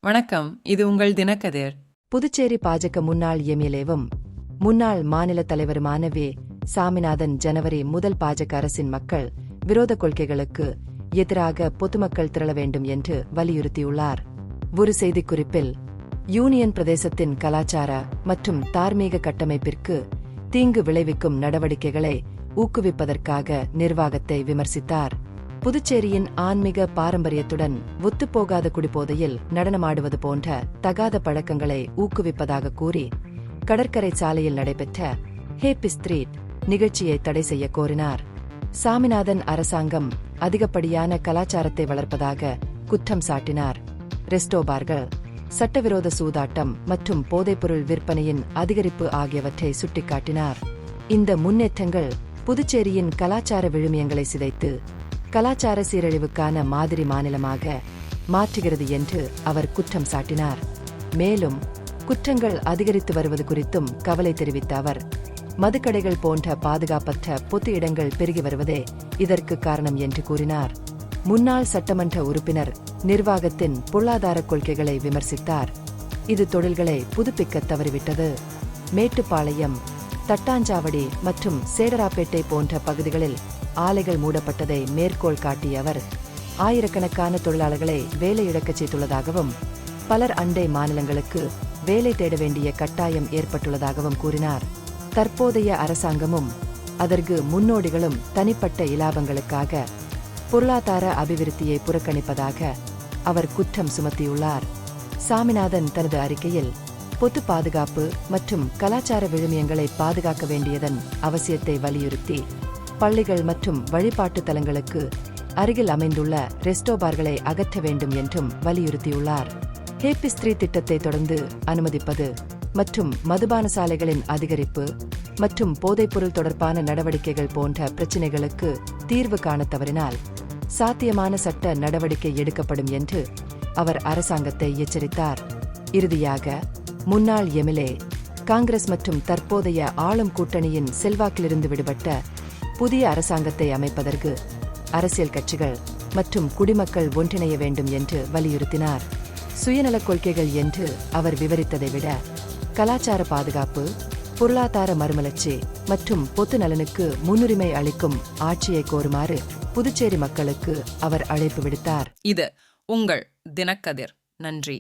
வணக்கம், இது உங்கள் தினக்கதிர். புதுச்சேரி பாஜக முன்னாள் எம்எல்ஏவும் முன்னாள் மாநில தலைவருமான வே. சாமிநாதன் ஜனவரி முதல் பாஜக அரசின் மக்கள் விரோத கொள்கைகளுக்கு எதிராக பொதுமக்கள் திரள வேண்டும் என்று வலியுறுத்தியுள்ளார். ஒரு செய்திக்குறிப்பில், யூனியன் பிரதேசத்தின் கலாச்சார மற்றும் தார்மீக கட்டமைப்பிற்கு தீங்கு விளைவிக்கும் நடவடிக்கைகளை ஊக்குவிப்பதற்காக நிர்வாகத்தை விமர்சித்தார். புதுச்சேரியின் ஆன்மீக பாரம்பரியத்துடன் ஒத்துப்போகாத குடிபோதையில் நடனமாடுவது போன்ற தகாத பழக்கங்களை ஊக்குவிப்பதாக கூறி கடற்கரை சாலையில் நடைபெற்ற ஹேப்பி ஸ்ட்ரீட் நிகழ்ச்சியை தடை செய்ய கோரினார். சாமிநாதன் அரசாங்கம் அதிகப்படியான கலாச்சாரத்தை வளர்ப்பதாக குற்றம் சாட்டினார். ரெஸ்டோபார்கள், சட்டவிரோத சூதாட்டம் மற்றும் போதைப்பொருள் விற்பனையின் அதிகரிப்பு ஆகியவற்றை சுட்டிக்காட்டினார். இந்த முன்னேற்றங்கள் புதுச்சேரியின் கலாச்சார விழுமியங்களை சிதைத்து கலாச்சார சீரழிவுக்கான மாதிரி மாநிலமாக மாற்றுகிறது என்று அவர் குற்றம் சாட்டினார். மேலும் குற்றங்கள் அதிகரித்து வருவது குறித்தும் கவலை தெரிவித்த அவர், மதுக்கடைகள் போன்ற பாதுகாப்பற்ற பொது இடங்கள் பெருகி வருவதே இதற்கு காரணம் என்று கூறினார். முன்னாள் சட்டமன்ற உறுப்பினர் நிர்வாகத்தின் பொருளாதார கொள்கைகளை விமர்சித்தார். இது தொழில்களை புதுப்பிக்க தவறிவிட்டது. மேட்டுப்பாளையம், தட்டாஞ்சாவடி மற்றும் சேடராப்பேட்டை போன்ற பகுதிகளில் ஆலைகள் மூடப்பட்டதை மேற்கோள் காட்டிய அவர், ஆயிரக்கணக்கான தொழிலாளர்களை வேலையிழக்கச் செய்துள்ளதாகவும் பலர் அண்டை மாநிலங்களுக்கு வேலை தேட வேண்டிய கட்டாயம் ஏற்பட்டுள்ளதாகவும் கூறினார். தற்போதைய அரசாங்கமும் அதற்கு முன்னோடிகளும் தனிப்பட்ட இலாபங்களுக்காக பொருளாதார அபிவிருத்தியை புறக்கணிப்பதாக அவர் குற்றம் சுமத்தியுள்ளார். சாமிநாதன் தனது அறிக்கையில் பொது பாதுகாப்பு மற்றும் கலாச்சார விழுமியங்களை பாதுகாக்க வேண்டியதன் அவசியத்தை வலியுறுத்தி, பள்ளிகள் மற்றும் வழிபாட்டு தலங்களுக்கு அருகில் அமைந்துள்ள ரெஸ்டோபார்களை அகற்ற வேண்டும் என்றும் வலியுறுத்தியுள்ளார். ஹேப்பி ஸ்ட்ரீட் திட்டத்தை தொடர்ந்து அனுமதிப்பது மற்றும் மதுபான சாலைகளின் அதிகரிப்பு மற்றும் போதைப்பொருள் தொடர்பான நடவடிக்கைகள் போன்ற பிரச்சினைகளுக்கு தீர்வு காண தவறினால் சாத்தியமான சட்ட நடவடிக்கை எடுக்கப்படும் என்று அவர் அரசாங்கத்தை எச்சரித்தார். இறுதியாக, முன்னாள் எம்எல்ஏ காங்கிரஸ் மற்றும் தற்போதைய ஆளும் கூட்டணியின் செல்வாக்கிலிருந்து விடுபட்ட புதிய அரசாங்கத்தை அமைப்பதற்கு அரசியல் கட்சிகள் மற்றும் குடிமக்கள் ஒன்றிணைய வேண்டும் என்று வலியுறுத்தினார். சுயநலக் கொள்கைகள் என்று அவர் விவரித்ததை விட கலாச்சார பாதுகாப்பு, பொருளாதார மறுமலர்ச்சி மற்றும் பொது நலனுக்கு முன்னுரிமை அளிக்கும் ஆட்சியை கோருமாறு புதுச்சேரி மக்களுக்கு அவர் அழைப்பு விடுத்தார். இது உங்கள் தினக்கதிர். நன்றி.